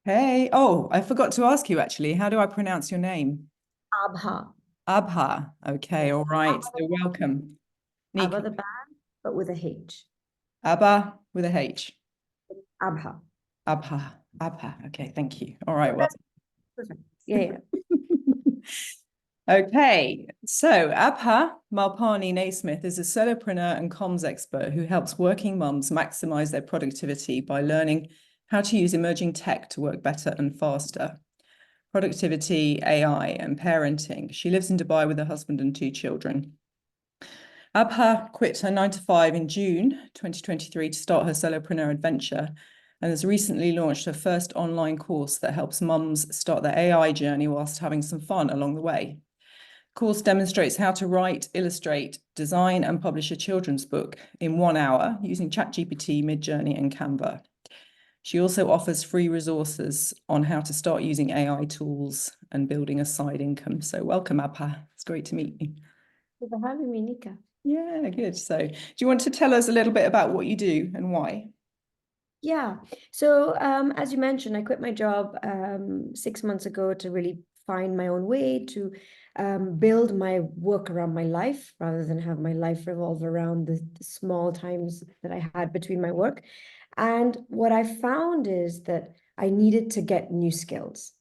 Hey, oh, I forgot to ask you actually. How do I pronounce your name? Abha. Abha. Okay, Yes. all right. Abha So welcome. Abha Nika. the band, but with a H. Abba with a H. Abha. Abha. Abha. Okay, thank you. All right, well. That's perfect. Yeah, yeah. Okay, so Abha Malpani Naismith is a solopreneur and comms expert who helps working mums maximize their productivity by learning how to use emerging tech to work better and faster. Productivity, AI, and parenting. She lives in Dubai with her husband and two children. Abha quit her 9 to 5 in June 2023 to start her solopreneur adventure and has recently launched her first online course that helps mums start their AI journey whilst having some fun along the way. The course demonstrates how to write, illustrate, design, and publish a children's book in 1 hour using ChatGPT, Midjourney, and Canva. She also offers free resources on how to start using AI tools and building a side income. So welcome, Abha. It's great to meet you. Thank you for having me, Nika. Yeah, good. So, do you want to tell us a little bit about what you do and why? Yeah. So, as you mentioned, I quit my job 6 months ago to really find my own way to build my work around my life rather than have my life revolve around the small times that I had between my work. And what I found is that I needed to get new skills.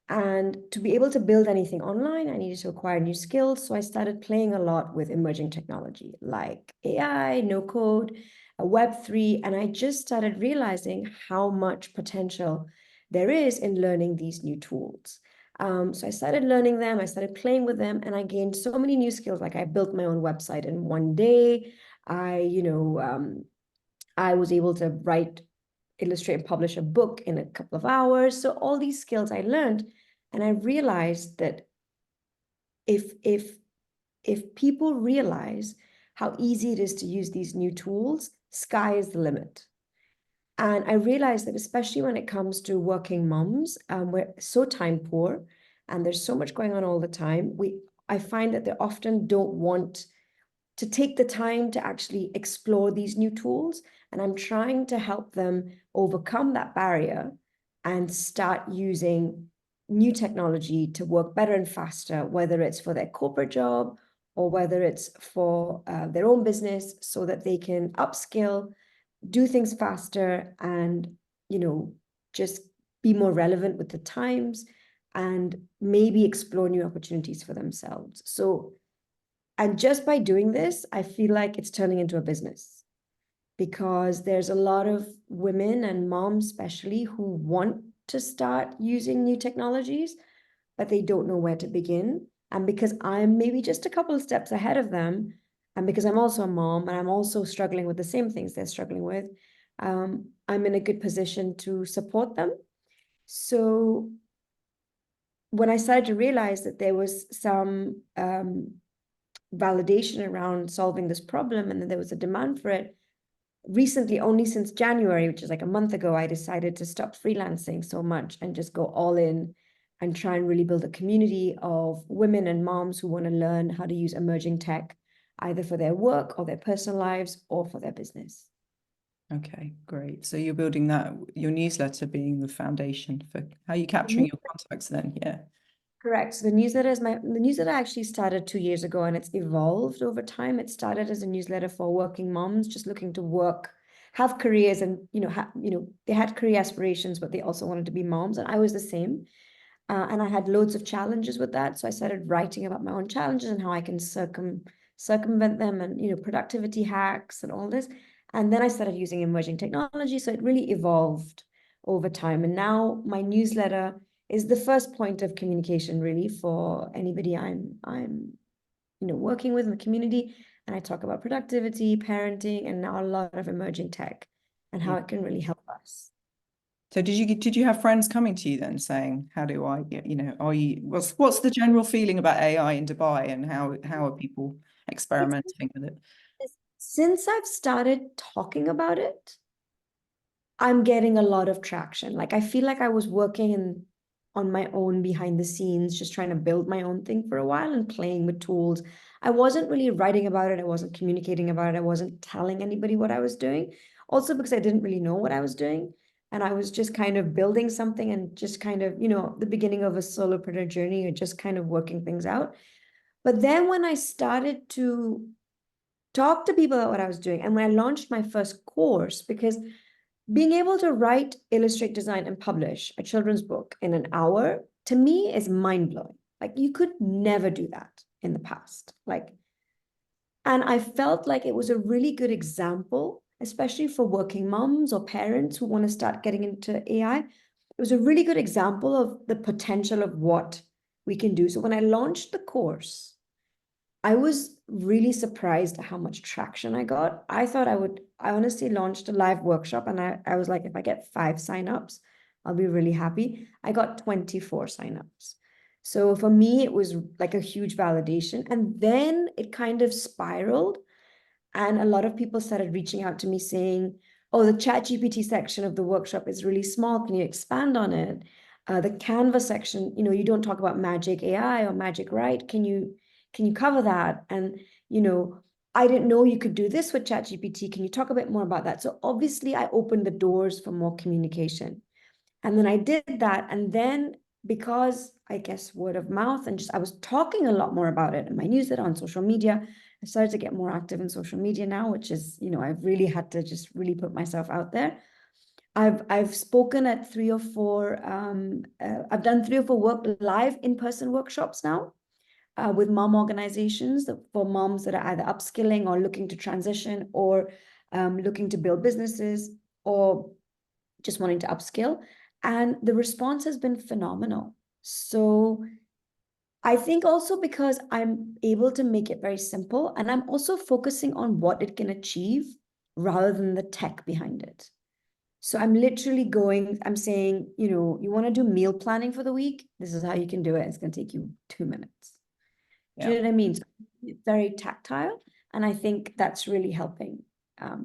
And to be able to build anything online, I needed to acquire new skills. So I started playing a lot with emerging technology like AI, no code, Web3, and I just started realizing how much potential there is in learning these new tools. So I started learning them, I started playing with them, and I gained so many new skills. Like I built my own website in one day. I was able to write, illustrate, and publish a book in a couple of hours. So all these skills I learned, and I realized that if if if people realize how easy it is to use these new tools, sky is the limit. And I realized that especially when it comes to working moms, we're so time poor and there's so much going on all the time. I find that they often don't want to take the time to actually explore these new tools. And I'm trying to help them overcome that barrier and start using new technology to work better and faster, whether it's for their corporate job or whether it's for their own business, so that they can upskill, do things faster, and just be more relevant with the times and maybe explore new opportunities for themselves. So, and just by doing this, I feel like it's turning into a business, because there's a lot of women and moms especially who want to start using new technologies, but they don't know where to begin. And because I'm maybe just a couple of steps ahead of them, and because I'm also a mom and I'm also struggling with the same things they're struggling with, I'm in a good position to support them. So when I started to realize that there was some validation around solving this problem and that there was a demand for it, recently, only since January, which is like a month ago, I decided to stop freelancing so much and just go all in and try and really build a community of women and moms who want to learn how to use emerging tech, either for their work or their personal lives or for their business. Okay, great. So you're building that, your newsletter being the foundation for how you capturing your contacts then? Yeah. Correct. So the newsletter actually started 2 years ago and it's evolved over time. It started as a newsletter for working moms just looking to work, have careers, and they had career aspirations, but they also wanted to be moms, and I was the same. And I had loads of challenges with that. So I started writing about my own challenges and how I can circumvent them, and productivity hacks and all this. And then I started using emerging technology. So it really evolved over time. And now my newsletter is the first point of communication really for anybody I'm working with in the community. And I talk about productivity, parenting, and now a lot of emerging tech and Yeah. how it can really help us. So did you have friends coming to you then saying, how do I get, are you what's the general feeling about AI in Dubai and how are people It's experimenting with it? Since I've started talking about it, I'm getting a lot of traction. Like I feel like I was working on my own behind the scenes, just trying to build my own thing for a while and playing with tools. I wasn't really writing about it. I wasn't communicating about it. I wasn't telling anybody what I was doing. Also because I didn't really know what I was doing. and I was just kind of building something and just kind of, you know, the beginning of a solopreneur journey, or just kind of working things out. But then when I started to talk to people about what I was doing, and when I launched my first course, because being able to write, illustrate, design, and publish a children's book in an hour, to me, is mind-blowing. Like, you could never do that in the past. Like, and I felt like it was a really good example, especially for working moms or parents who want to start getting into AI. It was a really good example of the potential of what we can do. So when I launched the course, I was really surprised at how much traction I got. I honestly launched a live workshop, and I was like, if I get 5 signups, I'll be really happy. I got 24 signups. So for me, it was like a huge validation. And then it kind of spiraled. And a lot of people started reaching out to me saying, oh, the ChatGPT section of the workshop is really small. Can you expand on it? The Canva section, you know, you don't talk about magic AI or magic write. Can you cover that? And, you know, I didn't know you could do this with ChatGPT. Can you talk a bit more about that? So obviously I opened the doors for more communication. And then I did that. And then, because I guess word of mouth, and just I was talking a lot more about it in my newsletter, on social media. I started to get more active in social media now, which is, you know, I've really had to just really put myself out there. I've spoken at 3 or 4, I've done 3 or 4 live in-person workshops now, with mom organizations for moms that are either upskilling or looking to transition, or looking to build businesses, or just wanting to upskill. And the response has been phenomenal. So I think also because I'm able to make it very simple, and I'm also focusing on what it can achieve rather than the tech behind it. So I'm saying, you know, you want to do meal planning for the week? This is how you can do it. It's going to take you 2 minutes. Do you know what I mean? So it's very tactile. And I think that's really helping.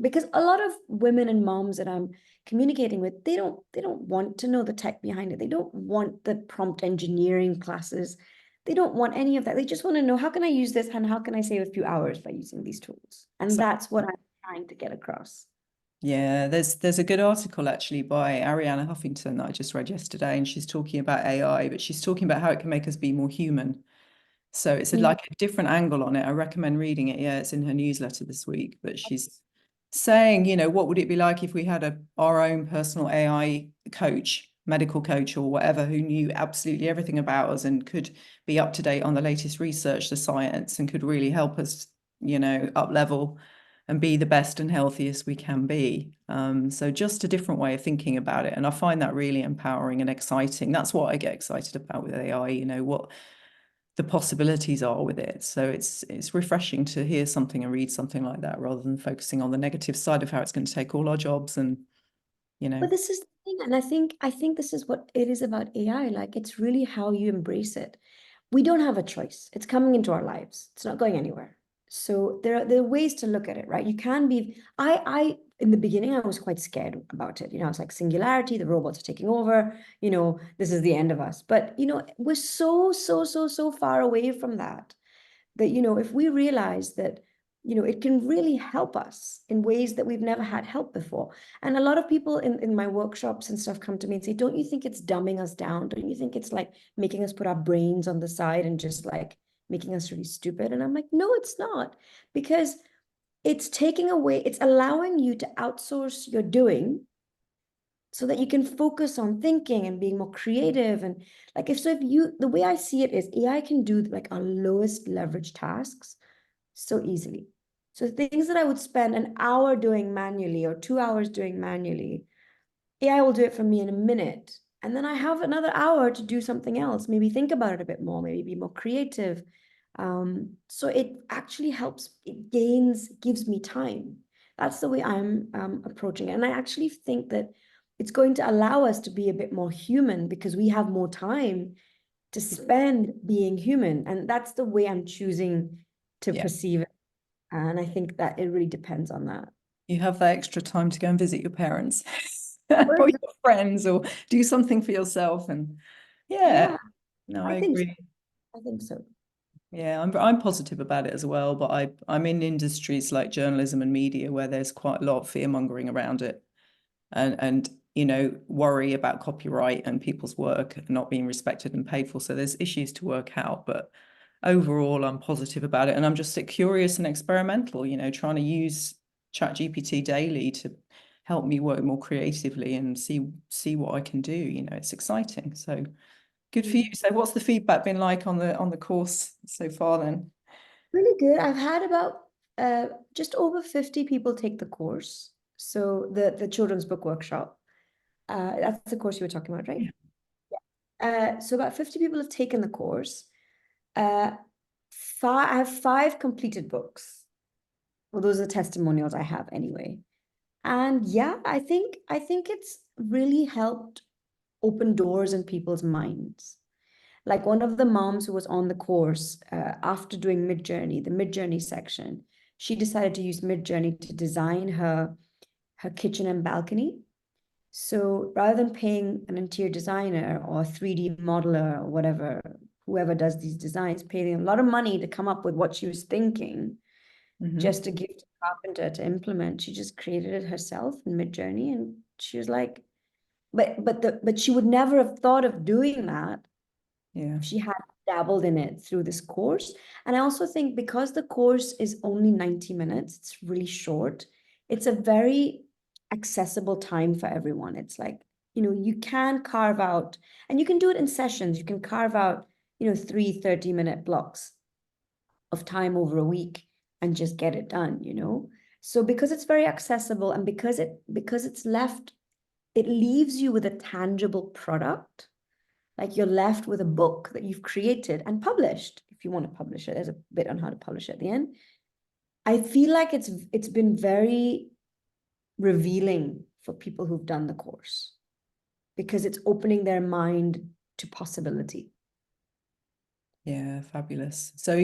Because a lot of women and moms that I'm communicating with, they don't want to know the tech behind it. They don't want the prompt engineering classes. They don't want any of that. They just want to know, how can I use this, and how can I save a few hours by using these tools? And that's what I'm trying to get across. Yeah, there's a good article actually by Arianna Huffington that I just read yesterday, and she's talking about AI, but she's talking about how it can make us be more human. So it's like a different angle on it. I recommend reading it. Yeah, it's in her newsletter this week, but she's saying, you know, what would it be like if we had our own personal AI coach, medical coach or whatever, who knew absolutely everything about us and could be up to date on the latest research, the science, and could really help us, you know, up level and be the best and healthiest we can be. So just a different way of thinking about it. And I find that really empowering and exciting. That's what I get excited about with AI, you know, what the possibilities are with it. So it's refreshing to hear something and read something like that, rather than focusing on the negative side of how it's going to take all our jobs. And, you know. But this is the thing, and I think this is what it is about AI. Like, it's really how you embrace it. We don't have a choice. It's coming into our lives. It's not going anywhere. So there are ways to look at it, right? You can be, I in the beginning, I was quite scared about it. You know, I was like, singularity, the robots are taking over, you know, this is the end of us. But, you know, we're so far away from that, that, you know, if we realize that, you know, it can really help us in ways that we've never had help before. And a lot of people in my workshops and stuff come to me and say, don't you think it's dumbing us down? Don't you think it's like making us put our brains on the side and just like making us really stupid? And I'm like, no, it's not, because it's taking away, it's allowing you to outsource your doing so that you can focus on thinking and being more creative. And like, if you, the way I see it is, AI can do like our lowest leverage tasks so easily. So things that I would spend an hour doing manually or 2 hours doing manually, AI will do it for me in a minute. And then I have another hour to do something else, maybe think about it a bit more, maybe be more creative. So it actually helps, gives me time. That's the way I'm approaching it. And I actually think that it's going to allow us to be a bit more human, because we have more time to spend being human. And that's the way I'm choosing to perceive it. And I think that it really depends on that. You have that extra time to go and visit your parents or your friends, or do something for yourself. And Yeah, no, I I think so. agree. I think so. Yeah, I'm positive about it as well, but I'm in industries like journalism and media where there's quite a lot of fear mongering around it. And worry about copyright and people's work not being respected and paid for. So there's issues to work out, but overall I'm positive about it. And I'm just curious and experimental, trying to use ChatGPT daily to help me work more creatively and see what I can do. It's exciting. So good for you. So what's the feedback been like on the course so far then? Really good. I've had about just over 50 people take the course. So the children's book workshop. That's the course you were talking about, right? Yeah. So about 50 people have taken the course. I have 5 completed books. Well, those are testimonials I have anyway. And yeah, I think it's really helped open doors in people's minds. Like one of the moms who was on the course, after doing Midjourney, the Midjourney section, she decided to use Midjourney to design her kitchen and balcony. So rather than paying an interior designer or a 3D modeler or whatever, whoever does these designs, paying a lot of money to come up with what she was thinking, just to give to the carpenter to implement, she just created it herself in Midjourney. And she was like, but she would never have thought of doing that Yeah. if she had dabbled in it through this course. And I also think because the course is only 90 minutes, it's really short, it's a very accessible time for everyone. It's like, you can carve out, and you can do it in sessions. You can carve out, 3 30-minute blocks of time over a week and just get it done. So because it's very accessible and because it leaves you with a tangible product. Like you're left with a book that you've created and published. If you want to publish it, there's a bit on how to publish it at the end. I feel like it's been very revealing for people who've done the course because it's opening their mind to possibility. Yeah, fabulous. So I'll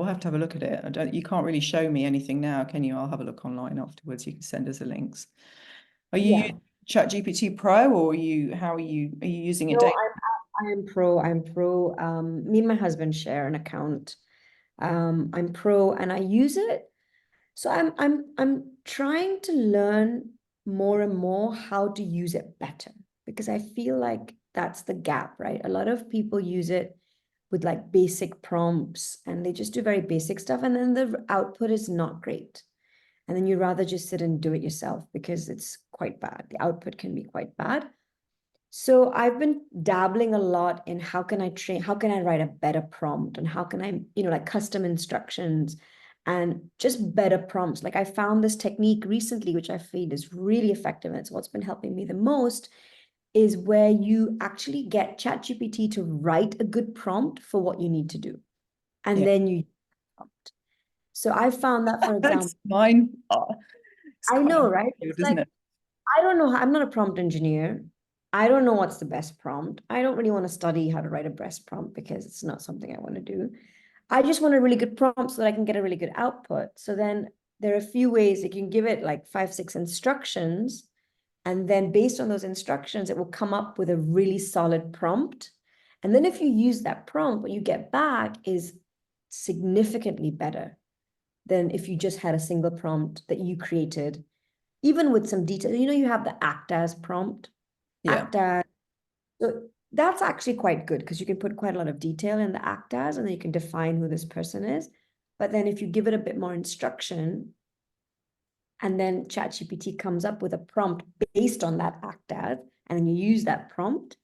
have to have a look at it. You can't really show me anything now, can you? I'll have a look online afterwards. You can send us the links. Are you using ChatGPT Pro or are you using it No, daily? I'm pro. Me and my husband share an account. I'm pro and I use it. So I'm trying to learn more and more how to use it better because I feel like that's the gap, right? A lot of people use it with like basic prompts and they just do very basic stuff and then the output is not great. And then you'd rather just sit and do it yourself because it's quite bad. The output can be quite bad. So I've been dabbling a lot in how can I write a better prompt and how can I, like custom instructions and just better prompts. Like I found this technique recently, which I find is really effective. And it's what's been helping me the most is where you actually get ChatGPT to write a good prompt for what you need to do. And then you prompt. So I found that, for example, That's mine. It's I quite know, right? good, It's isn't like, it? I don't know. I'm not a prompt engineer. I don't know what's the best prompt. I don't really want to study how to write a best prompt because it's not something I want to do. I just want a really good prompt so that I can get a really good output. So then there are a few ways you can give it like 5, 6 instructions. And then based on those instructions, it will come up with a really solid prompt. And then if you use that prompt, what you get back is significantly better than if you just had a single prompt that you created, even with some detail. You have the act as prompt, act as. So that's actually quite good because you can put quite a lot of detail in the act as, and then you can define who this person is. But then if you give it a bit more instruction, and then ChatGPT comes up with a prompt based on that act as, and then you use that prompt,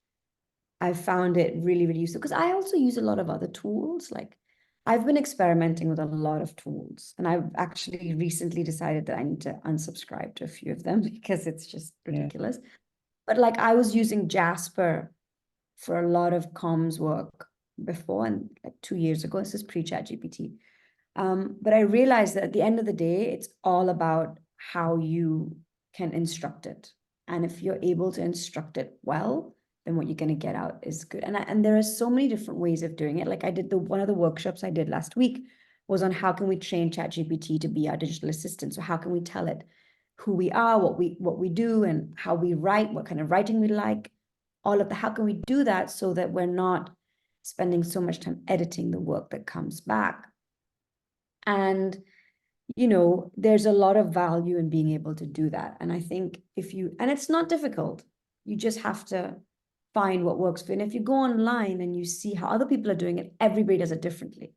I found it really, really useful because I also use a lot of other tools. Like I've been experimenting with a lot of tools, and I've actually recently decided that I need to unsubscribe to a few of them because it's just ridiculous. But like I was using Jasper for a lot of comms work before, and like 2 years ago, this is pre-ChatGPT. But I realized that at the end of the day, it's all about how you can instruct it. And if you're able to instruct it well, then what you're going to get out is good. And there are so many different ways of doing it. Like I did one of the workshops I did last week was on how can we train ChatGPT to be our digital assistant. So how can we tell it who we are, what we do, and how we write, what kind of writing we like, all of the, how can we do that so that we're not spending so much time editing the work that comes back. And you know, there's a lot of value in being able to do that. And I think and it's not difficult, you just have to find what works for you. And if you go online and you see how other people are doing it, everybody does it differently.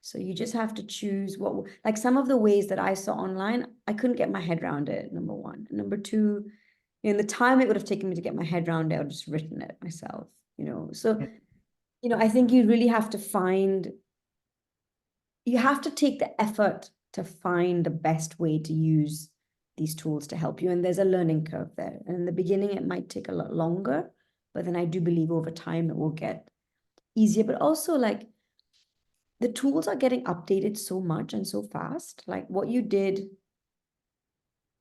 So you just have to choose like some of the ways that I saw online, I couldn't get my head around it, number one. And number two, in the time it would have taken me to get my head around it, I would have just written it myself, you know. So, you know, I think you really have to you have to take the effort to find the best way to use these tools to help you. And there's a learning curve there. And in the beginning, it might take a lot longer, but then I do believe over time it will get easier. But also, like, the tools are getting updated so much and so fast. Like what you did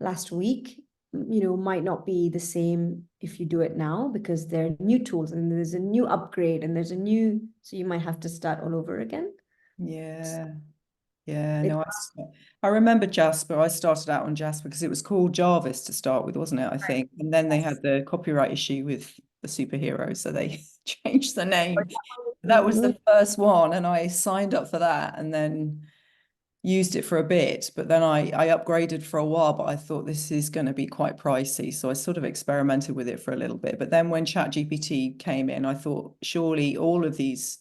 last week, you know, might not be the same if you do it now, because there are new tools and there's a new upgrade and there's a new, so you might have to start all over again. Yeah. Yeah, It, no, I remember Jasper. I started out on Jasper because it was called Jarvis to start with, wasn't it? I think. And then they had the copyright issue with the superhero, so they changed the name. That was the first one, and I signed up for that and then used it for a bit. But then I upgraded for a while, but I thought this is going to be quite pricey. So I sort of experimented with it for a little bit. But then when ChatGPT came in, I thought surely all of these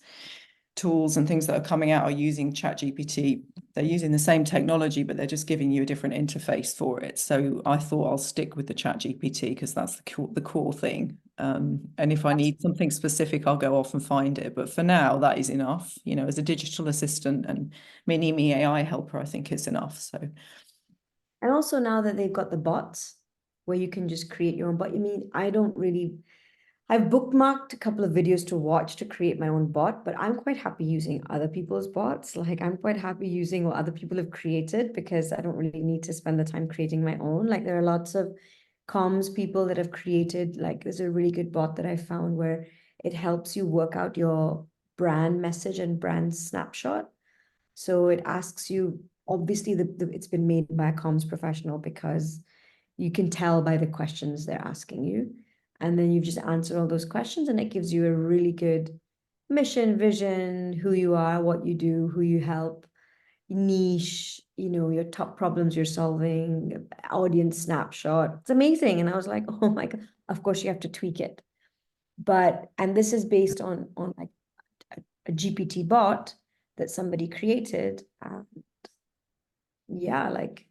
tools and things that are coming out are using ChatGPT. They're using the same technology, but they're just giving you a different interface for it. So I thought I'll stick with the ChatGPT because that's the core thing. And if I need something specific, I'll go off and find it. But for now, that is enough. You know, as a digital assistant and mini me AI helper, I think it's enough. So and also now that they've got the bots where you can just create your own bot. I mean, I've bookmarked a couple of videos to watch to create my own bot, but I'm quite happy using other people's bots. Like I'm quite happy using what other people have created because I don't really need to spend the time creating my own. Like there are lots of comms people that have created, like there's a really good bot that I found where it helps you work out your brand message and brand snapshot. So it asks you, obviously it's been made by a comms professional because you can tell by the questions they're asking you. And then you just answer all those questions and it gives you a really good mission, vision, who you are, what you do, who you help, niche, you know, your top problems you're solving, audience snapshot. It's amazing. And I was like, oh my God, of course you have to tweak it. And this is based on like a GPT bot that somebody created. Yeah, like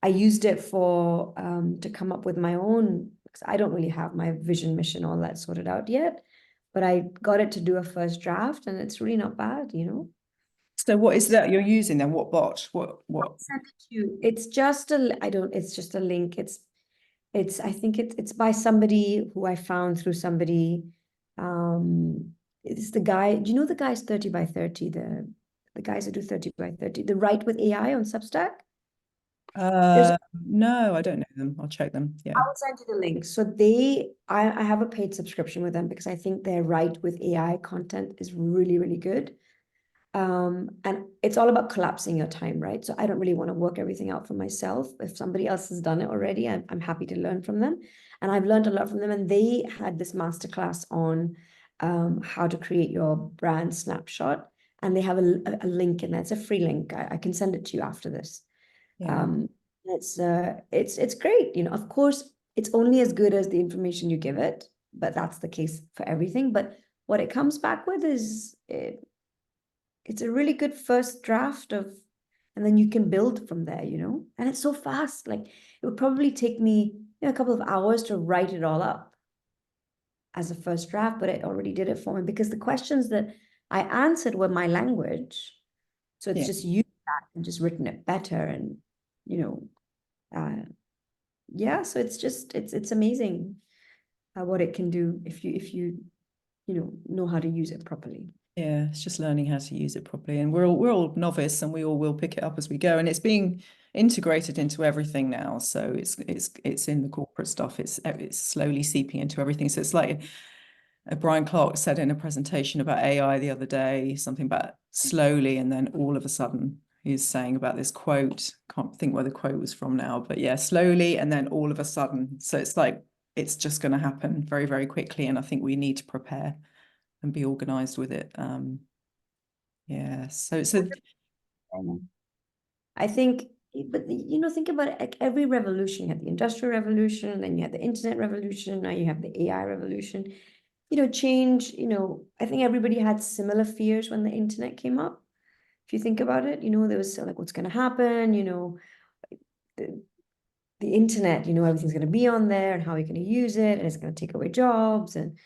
I used it for to come up with my own, because I don't really have my vision, mission, all that sorted out yet. But I got it to do a first draft and it's really not bad, you know. so what is that you're using then? What bot? What? Send it to you. It's just it's just a link. I think it's by somebody who I found through somebody. It's the guy, do you know the guys 30 by 30, the guys that do 30 by 30, the Write with AI on Substack? There's No, I don't know them. I'll check them. Yeah. I'll send you the link. So I have a paid subscription with them because I think their Write with AI content is really, really good. And it's all about collapsing your time, right? So I don't really want to work everything out for myself. If somebody else has done it already, I'm happy to learn from them. And I've learned a lot from them. And they had this masterclass on how to create your brand snapshot. And they have a link in there. It's a free link. I can send it to you after this. Yeah. It's great. You know, of course, it's only as good as the information you give it, but that's the case for everything. But what it comes back with is it's a really good first draft of, and then you can build from there, you know. And it's so fast. Like it would probably take me, you know, a couple of hours to write it all up as a first draft, but it already did it for me because the questions that I answered were my language. So it's Yeah. just used that and just written it better and, you know, yeah, so it's amazing what it can do if you know how to use it properly. Yeah, it's just learning how to use it properly. And we're all novice and we all will pick it up as we go. And it's being integrated into everything now. So it's in the corporate stuff. It's slowly seeping into everything. So it's like Brian Clark said in a presentation about AI the other day, something about slowly, and then all of a sudden he's saying about this quote. Can't think where the quote was from now, but yeah, slowly and then all of a sudden. So it's like it's just going to happen very, very quickly. And I think we need to prepare and be organized with it. Yeah. So I think, but you know, think about it, like every revolution, you had the Industrial Revolution, then you had the Internet Revolution, now you have the AI revolution. You know, change, you know, I think everybody had similar fears when the internet came up. If you think about it, you know, there was like, what's going to happen? You know, the, the internet, you know, everything's going to be on there and how are you going to use it? And it's going to take away jobs. And,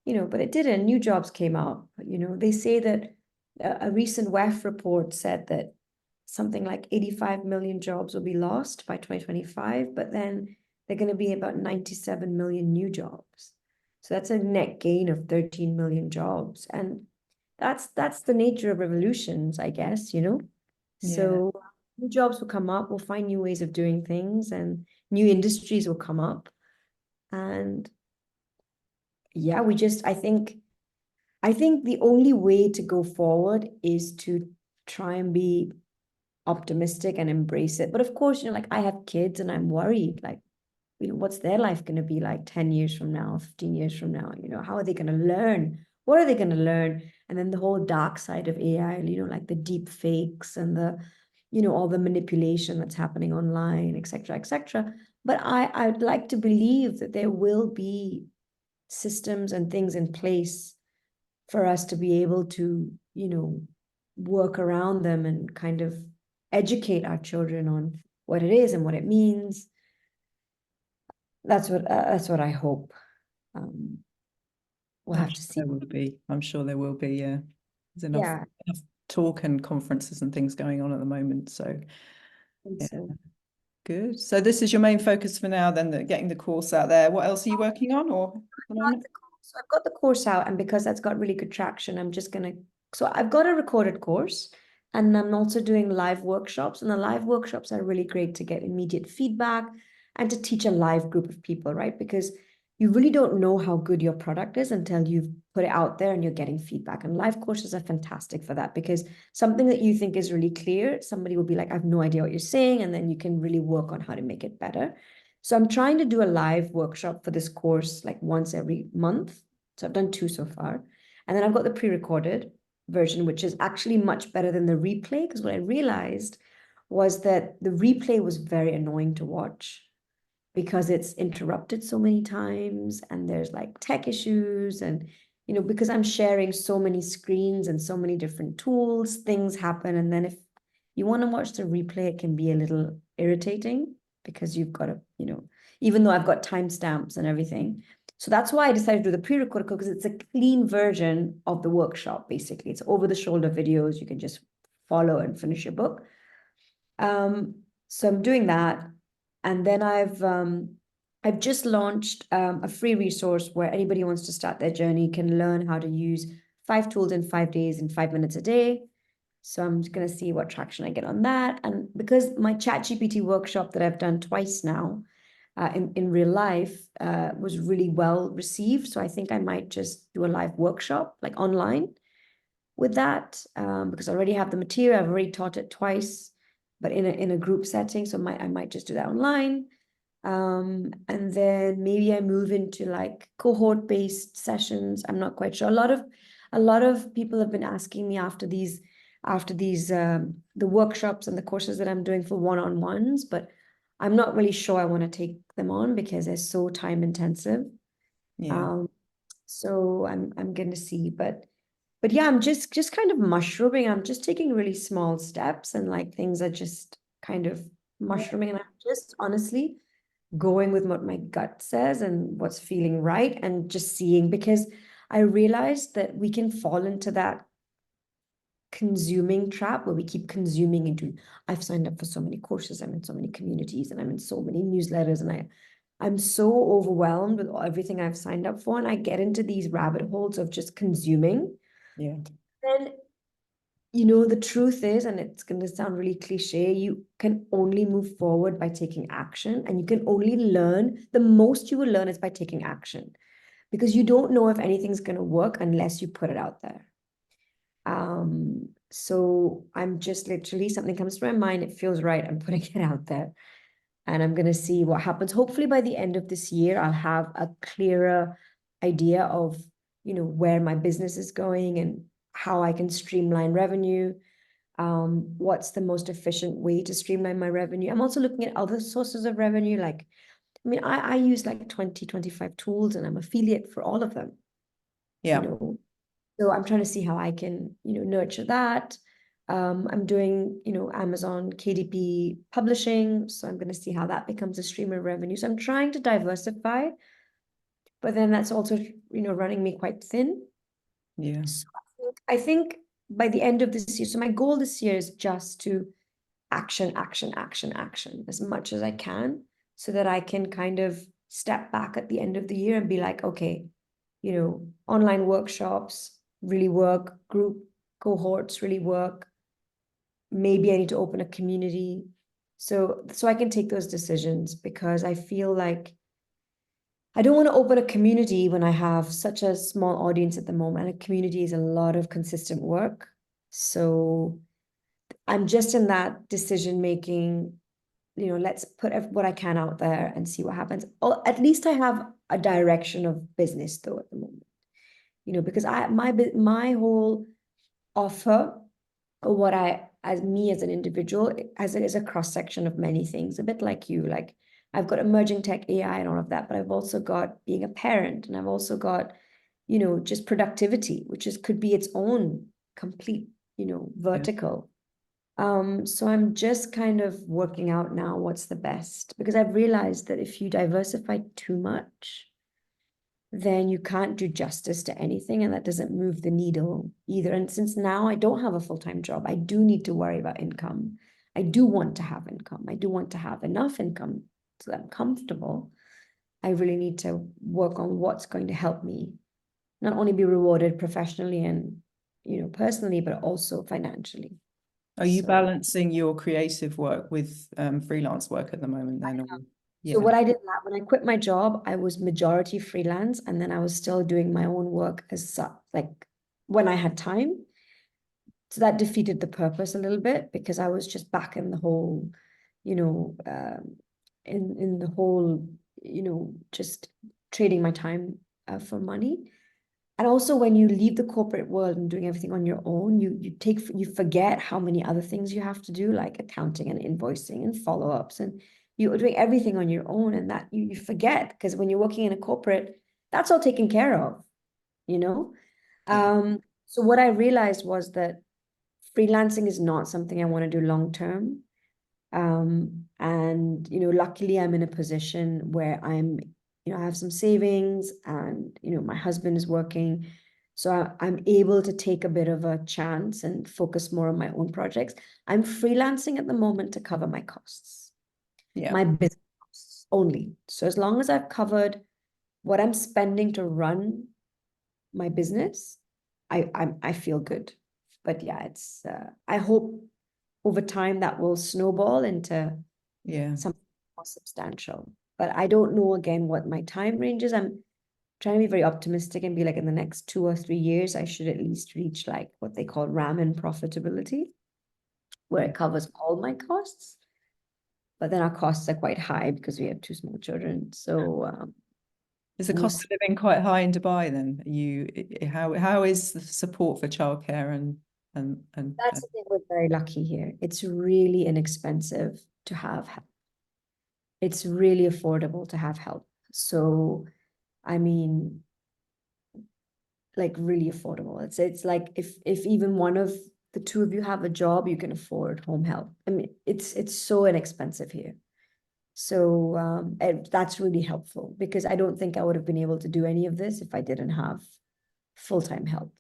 you know, but it didn't. New jobs came out. You know, they say that a recent WEF report said that something like 85 million jobs will be lost by 2025, but then they're going to be about 97 million new jobs. So that's a net gain of 13 million jobs. And that's the nature of revolutions, I guess, you know. Yeah. So new jobs will come up, we'll find new ways of doing things, and new industries will come up. And yeah, I think the only way to go forward is to try and be optimistic and embrace it. But of course, you know, like I have kids and I'm worried, like, you know, what's their life going to be like 10 years from now, 15 years from now? You know, how are they going to learn? What are they going to learn? And then the whole dark side of AI, you know, like the deep fakes and the, you know, all the manipulation that's happening online, et cetera, et cetera. But I'd like to believe that there will be systems and things in place for us to be able to, you know, work around them and kind of educate our children on what it is and what it means. That's what I hope. Um, we'll I'm have sure to see. there will be. I'm sure there will be, yeah. There's Yeah, enough talk and conferences and things going on at the moment. So and yeah, so good. So this is your main focus for now, then, getting the course out there. What else are you working on or at the moment? I've got the course out, and because that's got really good traction, I'm just gonna. So I've got a recorded course, and I'm also doing live workshops. And the live workshops are really great to get immediate feedback and to teach a live group of people, right? Because you really don't know how good your product is until you've put it out there and you're getting feedback. And live courses are fantastic for that because something that you think is really clear, somebody will be like, I have no idea what you're saying, and then you can really work on how to make it better. So I'm trying to do a live workshop for this course like once every month. So I've done 2 so far. And then I've got the pre-recorded version, which is actually much better than the replay, because what I realized was that the replay was very annoying to watch because it's interrupted so many times and there's like tech issues and, you know, because I'm sharing so many screens and so many different tools, things happen. And then if you want to watch the replay, it can be a little irritating because you've got to, you know, even though I've got timestamps and everything. So that's why I decided to do the pre-recorded because it's a clean version of the workshop, basically. It's over the shoulder videos. You can just follow and finish your book. So I'm doing that. And then I've just launched a free resource where anybody who wants to start their journey can learn how to use 5 tools in 5 days in 5 minutes a day. So I'm just going to see what traction I get on that. And because my ChatGPT workshop that I've done twice now in real life was really well received. So I think I might just do a live workshop like online with that because I already have the material. I've already taught it twice, but in a group setting. So I might just do that online. And then maybe I move into like cohort-based sessions. I'm not quite sure. A lot of people have been asking me after these the workshops and the courses that I'm doing for one-on-ones, but I'm not really sure I want to take them on because they're so time intensive. Yeah. So I'm gonna see, but yeah, I'm just kind of mushrooming. I'm just taking really small steps and like things are just kind of Yeah. mushrooming, and I'm just honestly going with what my gut says and what's feeling right and just seeing, because I realized that we can fall into that consuming trap where we keep consuming into, I've signed up for so many courses, I'm in so many communities, and I'm in so many newsletters, and I'm so overwhelmed with everything I've signed up for, and I get into these rabbit holes of just consuming. Yeah. And you know, the truth is, and it's going to sound really cliche, you can only move forward by taking action, and you can only learn, the most you will learn is by taking action, because you don't know if anything's going to work unless you put it out there. So I'm just literally, something comes to my mind, it feels right, I'm putting it out there, and I'm going to see what happens. Hopefully by the end of this year, I'll have a clearer idea of, you know, where my business is going and how I can streamline revenue. What's the most efficient way to streamline my revenue? I'm also looking at other sources of revenue. Like, I mean, I use like 20, 25 tools, and I'm affiliate for all of them, Yeah. So I'm trying to see how I can, nurture that. I'm doing, Amazon KDP publishing. So I'm going to see how that becomes a stream of revenue. So I'm trying to diversify, but then that's also, running me quite thin. Yeah. So I think by the end of this year, so my goal this year is just to action, action, action, action as much as I can, so that I can kind of step back at the end of the year and be like, okay, online workshops really work, group cohorts really work. Maybe I need to open a community. So I can take those decisions, because I feel like I don't want to open a community when I have such a small audience at the moment. A community is a lot of consistent work. So I'm just in that decision making, let's put what I can out there and see what happens. Or at least I have a direction of business though at the moment, because my whole offer, or what I, as me as an individual, as it is a cross section of many things, a bit like you. Like, I've got emerging tech, AI, and all of that, but I've also got being a parent, and I've also got, just productivity, which could be its own complete, vertical. So I'm just kind of working out now what's the best, because I've realized that if you diversify too much, then you can't do justice to anything, and that doesn't move the needle either. And since now I don't have a full-time job, I do need to worry about income. I do want to have income. I do want to have enough income so that I'm comfortable. I really need to work on what's going to help me not only be rewarded professionally and, personally, but also financially. Are you So balancing your creative work with freelance work at the moment then? Or, So yeah. what I did when I quit my job, I was majority freelance, and then I was still doing my own work like when I had time. So that defeated the purpose a little bit, because I was just back in the whole, you know, in the whole, just trading my time for money. And also, when you leave the corporate world and doing everything on your own, you forget how many other things you have to do, like accounting and invoicing and follow-ups, and you're doing everything on your own, and that you forget, because when you're working in a corporate, that's all taken care of, you know? Yeah. So what I realized was that freelancing is not something I want to do long term. And luckily I'm in a position where I have some savings, and my husband is working, so I'm able to take a bit of a chance and focus more on my own projects. I'm freelancing at the moment to cover my costs, Yeah. my business costs only. So as long as I've covered what I'm spending to run my business, I feel good. But yeah, it's I hope over time that will snowball into Yeah. something more substantial. But I don't know again what my time range is. I'm trying to be very optimistic and be like, in the next 2 or 3 years, I should at least reach like what they call ramen profitability, where Yeah. it covers all my costs. But then our costs are quite high because we have two small children. So Is the cost of living quite high in Dubai then? How is the support for childcare and that's the thing, we're very lucky here. It's really inexpensive to have help. It's really affordable to have help. So, I mean, like really affordable. It's like if even one of the two of you have a job, you can afford home help. I mean, it's so inexpensive here. So that's really helpful, because I don't think I would have been able to do any of this if I didn't have full-time help.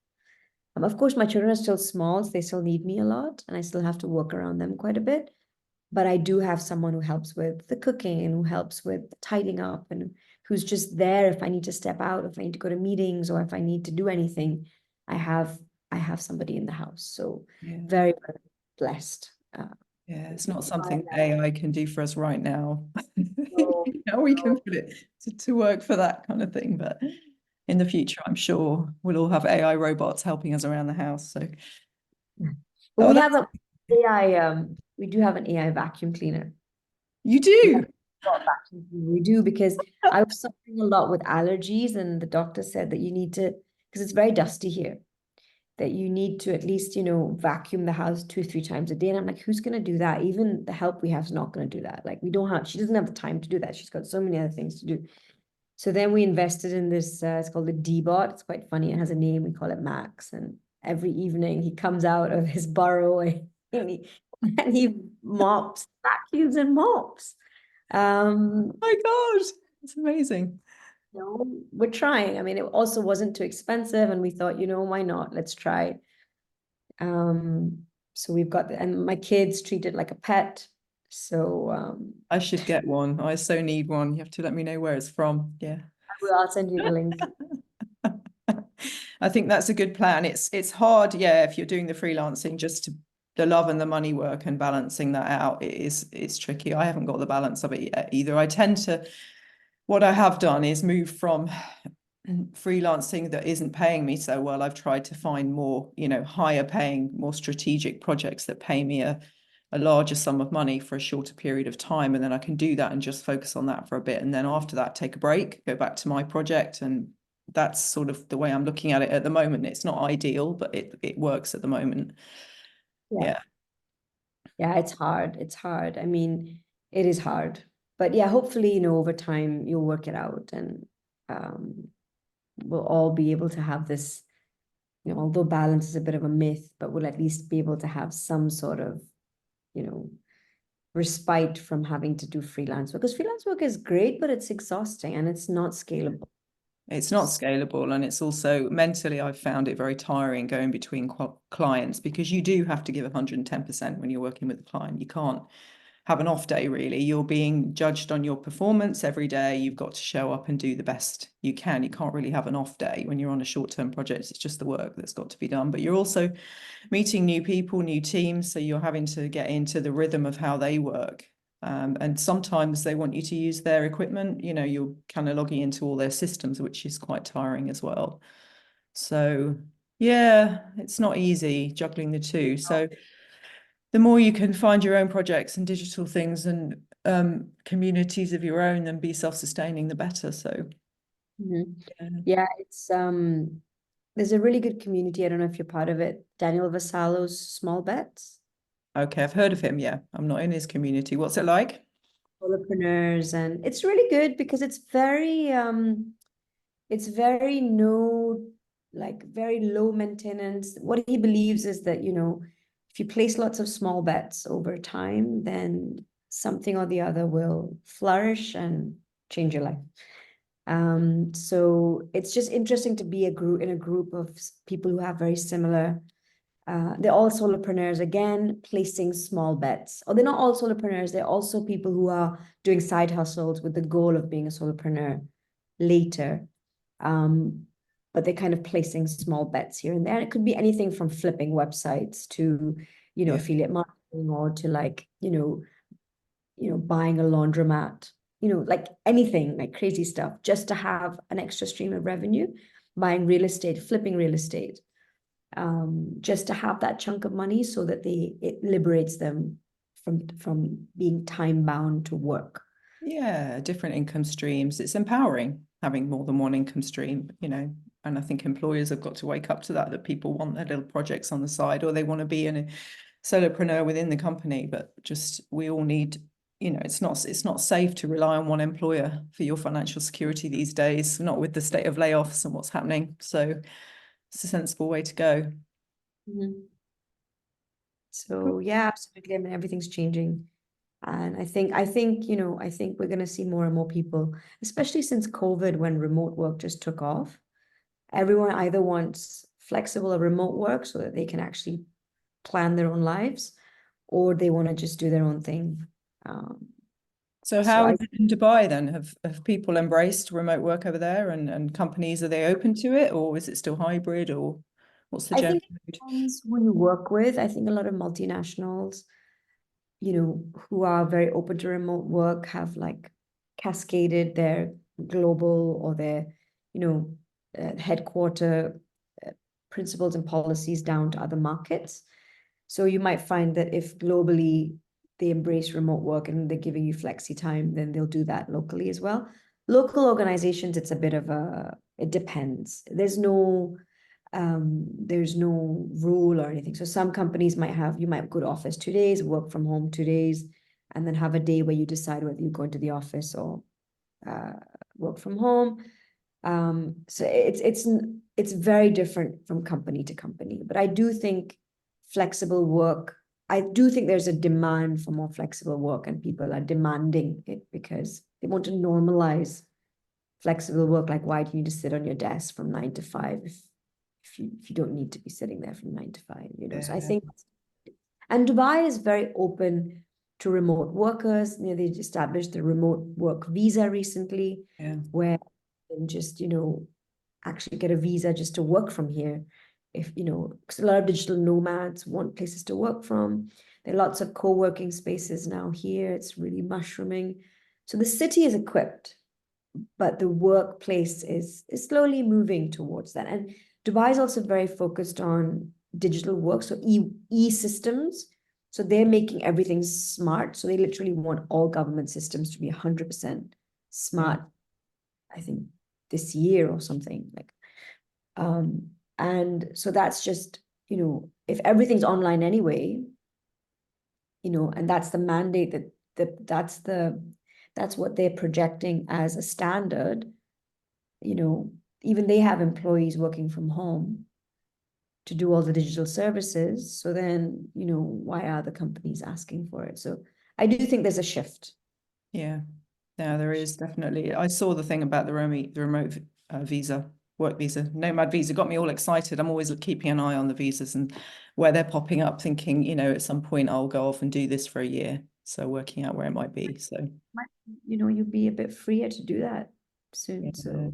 Of course, my children are still small, so they still need me a lot, and I still have to work around them quite a bit. But I do have someone who helps with the cooking, and who helps with tidying up, and who's just there if I need to step out, if I need to go to meetings, or if I need to do anything. I have somebody in the house. So yeah. very, very blessed. Yeah, it's not something AI can do for us right now. So, How we can put it to work for that kind of thing, but in the future, I'm sure we'll all have AI robots helping us around the house. So, but oh, we that's have a AI. We do have an AI vacuum cleaner. you We have do. got vacuum cleaner. We do, because I was suffering a lot with allergies, and the doctor said that you need to, because it's very dusty here. that you need to at least, you know, vacuum the house 2, 3 times a day. And I'm like, who's going to do that? Even the help we have is not going to do that. Like, she doesn't have the time to do that. She's got so many other things to do. So then we invested in this, it's called the D-Bot. It's quite funny. It has a name. We call it Max. And every evening he comes out of his burrow and he mops, vacuums and mops. Oh my God, it's amazing. You know, we're trying. I mean, it also wasn't too expensive, and we thought, you know, why not? Let's try. So we've got and my kids treat it like a pet. So I should get one. I so need one. You have to let me know where it's from. Yeah. I'll send you the link. I think that's a good plan. It's hard, yeah, if you're doing the freelancing, just to the love and the money work and balancing that out. It's tricky. I haven't got the balance of it yet either. I tend to, what I have done is move from freelancing that isn't paying me so well. I've tried to find more, you know, higher paying, more strategic projects that pay me a larger sum of money for a shorter period of time. And then I can do that and just focus on that for a bit. And then after that, take a break, go back to my project. And that's sort of the way I'm looking at it at the moment. It's not ideal, but it works at the moment. Yeah. Yeah, it's hard. It's hard. I mean, it is hard. But yeah, hopefully, you know, over time you'll work it out, and we'll all be able to have this, you know, although balance is a bit of a myth, but we'll at least be able to have some sort of, you know, respite from having to do freelance work. Because freelance work is great, but it's exhausting and it's not scalable. It's not scalable, and it's also mentally, I've found it very tiring going between clients, because you do have to give 110% when you're working with a client. You can't have an off day, really. You're being judged on your performance every day. You've got to show up and do the best you can. You can't really have an off day when you're on a short-term project. It's just the work that's got to be done. But you're also meeting new people, new teams, so you're having to get into the rhythm of how they work. And sometimes they want you to use their equipment. You know, you're kind of logging into all their systems, which is quite tiring as well. So yeah, it's not easy juggling the two. So the more you can find your own projects and digital things and communities of your own and be self-sustaining, the better. So Yeah, it's there's a really good community. I don't know if you're part of it. Daniel Vassallo's Small Bets. Okay, I've heard of him. Yeah, I'm not in his community. What's it like? Solopreneurs, and it's really good because it's very no, like very low maintenance. What he believes is that, you know, if you place lots of small bets over time, then something or the other will flourish and change your life. So it's just interesting to be in a group of people who have very similar. They're all solopreneurs, again, placing small bets. Or they're not all solopreneurs, they're also people who are doing side hustles with the goal of being a solopreneur later. But they're kind of placing small bets here and there. It could be anything from flipping websites to, you know, affiliate marketing, or to like, buying a laundromat, you know, like anything, like crazy stuff, just to have an extra stream of revenue, buying real estate, flipping real estate, just to have that chunk of money so that it liberates them from being time bound to work. Yeah, different income streams. It's empowering having more than one income stream, you know, and I think employers have got to wake up to that people want their little projects on the side, or they want to be a solopreneur within the company. But just, we all need, you know, it's not safe to rely on one employer for your financial security these days, not with the state of layoffs and what's happening. So it's a sensible way to go. So yeah, absolutely. I mean, everything's changing. And I think, I think we're going to see more and more people, especially since COVID, when remote work just took off. Everyone either wants flexible or remote work so that they can actually plan their own lives, or they want to just do their own thing. So how is it in Dubai then? Have people embraced remote work over there, and companies, are they open to it, or is it still hybrid, or what's the I general think it mood? depends who you work with. I think a lot of multinationals, you know, who are very open to remote work have like cascaded their global or their, you know, headquarter principles and policies down to other markets. So you might find that if globally they embrace remote work and they're giving you flexi time, then they'll do that locally as well. Local organizations, it's a bit of it depends. There's no There's no rule or anything. So some companies you might go to office 2 days, work from home 2 days, and then have a day where you decide whether you go into the office or work from home. So it's very different from company to company. But I do think flexible work, I do think there's a demand for more flexible work, and people are demanding it because they want to normalize flexible work. Like, why do you need to sit on your desk from 9 to 5 if you don't need to be sitting there from 9 to 5, you know? So I think, and Dubai is very open to remote workers. You know, they established the remote work visa recently, where you can just, you know, actually get a visa just to work from here. If, you know, because a lot of digital nomads want places to work from. There are lots of co-working spaces now here. It's really mushrooming. So the city is equipped, but the workplace is slowly moving towards that. And Dubai is also very focused on digital work, so e-systems. So they're making everything smart. So they literally want all government systems to be 100% smart, I think this year or something. Like, and so that's just, you know, if everything's online anyway, you know, and that's the mandate that's what they're projecting as a standard, you know, even they have employees working from home to do all the digital services. So then, you know, why are the companies asking for it? So I do think there's a shift. Yeah, there is definitely. I saw the thing about the remote visa, work visa, nomad visa, got me all excited. I'm always keeping an eye on the visas and where they're popping up, thinking, you know, at some point I'll go off and do this for a year. So working out where it might be. So, you know, you'll be a bit freer to do that soon. yeah, So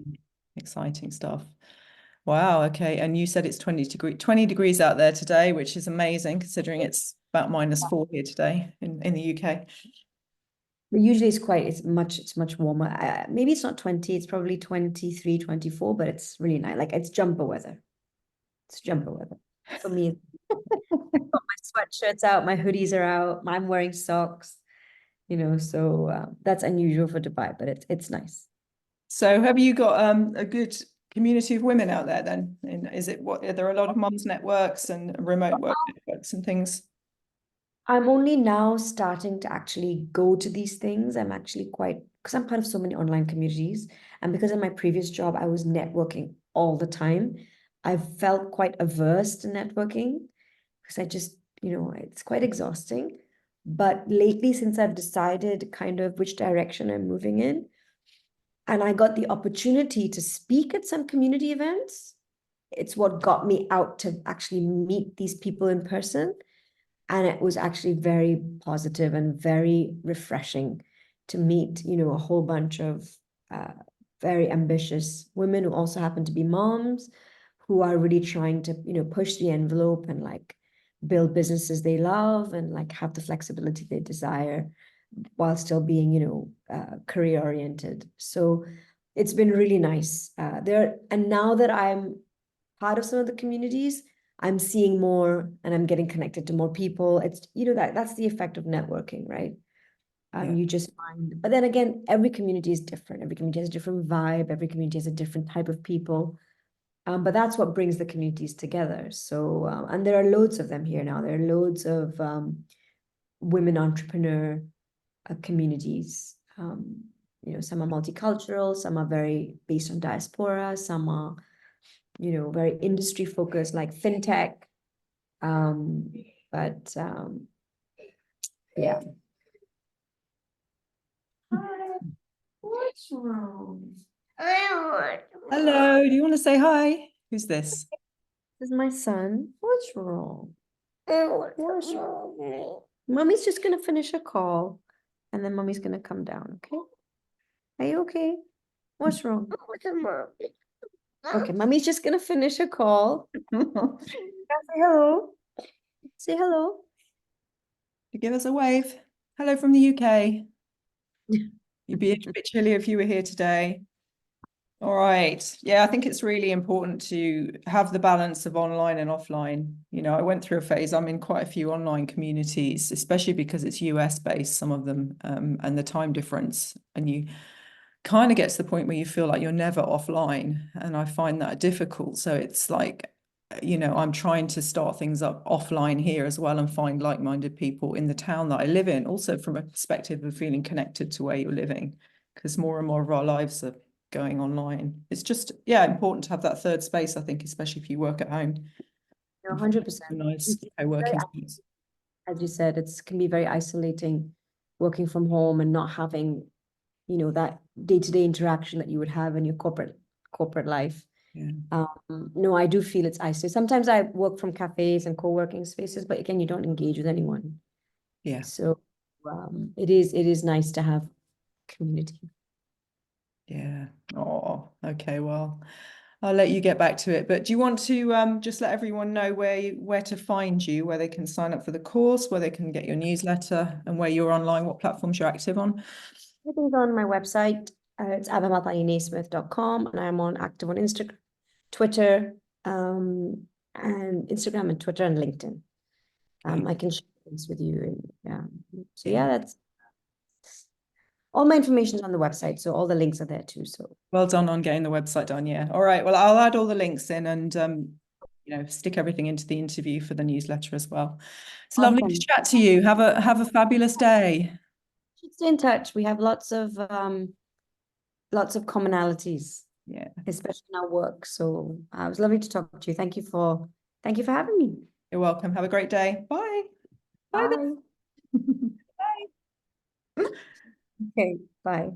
exciting stuff. Wow. Okay. And you said it's 20 degrees out there today, which is amazing considering it's about -4 here today in the UK. but usually it's much warmer. Maybe it's not 20, it's probably 23, 24, but it's really nice. Like, it's jumper weather. It's jumper weather. For me, my sweatshirts out, my hoodies are out, I'm wearing socks, you know, so that's unusual for Dubai, but it's nice. So have you got a good community of women out there then? Is it are there a lot of mums networks and remote work networks and things? I'm only now starting to actually go to these things. I'm actually because I'm part of so many online communities, and because in my previous job I was networking all the time, I felt quite averse to networking because I just, you know, it's quite exhausting. But lately, since I've decided kind of which direction I'm moving in, and I got the opportunity to speak at some community events, it's what got me out to actually meet these people in person. And it was actually very positive and very refreshing to meet, you know, a whole bunch of very ambitious women who also happen to be moms, who are really trying to, you know, push the envelope and like build businesses they love and like have the flexibility they desire while still being, you know, career oriented. So it's been really nice and now that I'm part of some of the communities, I'm seeing more and I'm getting connected to more people. It's, you know, that's the effect of networking, right? You just find, but then again, every community is different. Every community has a different vibe. Every community has a different type of people. But that's what brings the communities together. So, and there are loads of them here now. There are loads of women entrepreneur communities. You know, some are multicultural, some are very based on diaspora, some are, you know, very industry focused, like fintech. But yeah. What's wrong? Hello, do you want to say hi? Who's this? This is my son. What's wrong? What's wrong? Mommy's just gonna finish a call and then mommy's gonna come down, okay? Are you okay? What's wrong? Okay, mommy's just gonna finish a call. Say hello. Say hello. Give us a wave. Hello from the UK. You'd be a bit chilly if you were here today. All right. Yeah, I think it's really important to have the balance of online and offline. You know, I went through a phase, I'm in quite a few online communities, especially because it's US based, some of them, and the time difference. And you kind of get to the point where you feel like you're never offline. And I find that difficult. So it's like you know, I'm trying to start things up offline here as well and find like-minded people in the town that I live in, also from a perspective of feeling connected to where you're living, because more and more of our lives are going online. It's just, yeah, important to have that third space, I think, especially if you work at home. 100%. Nice co-working space. As you said, it can be very isolating working from home and not having, you know, that day-to-day interaction that you would have in your corporate life. Yeah. No, I do feel it's isolating. Sometimes I work from cafes and co-working spaces, but again, you don't engage with anyone. Yeah. So it is nice to have community. Yeah. Oh, okay. Well, I'll let you get back to it. But do you want to just let everyone know where to find you, where they can sign up for the course, where they can get your newsletter, and where you're online, what platforms you're active on? Everything's on my website. It's abamalthaninasmith.com, and I'm active on Instagram, Twitter, and Instagram and Twitter and LinkedIn. I can share things with you. And so yeah, that's all my information is on the website. So all the links are there too. So well done on getting the website done. Yeah. All right. Well, I'll add all the links in and you know, stick everything into the interview for the newsletter as well. It's lovely to chat to you. Have a fabulous day. Stay in touch. We have lots of commonalities. Yeah. Especially in our work. So it was lovely to talk to you. Thank you for having me. You're welcome. Have a great day. Bye. Bye. Bye. Okay, bye.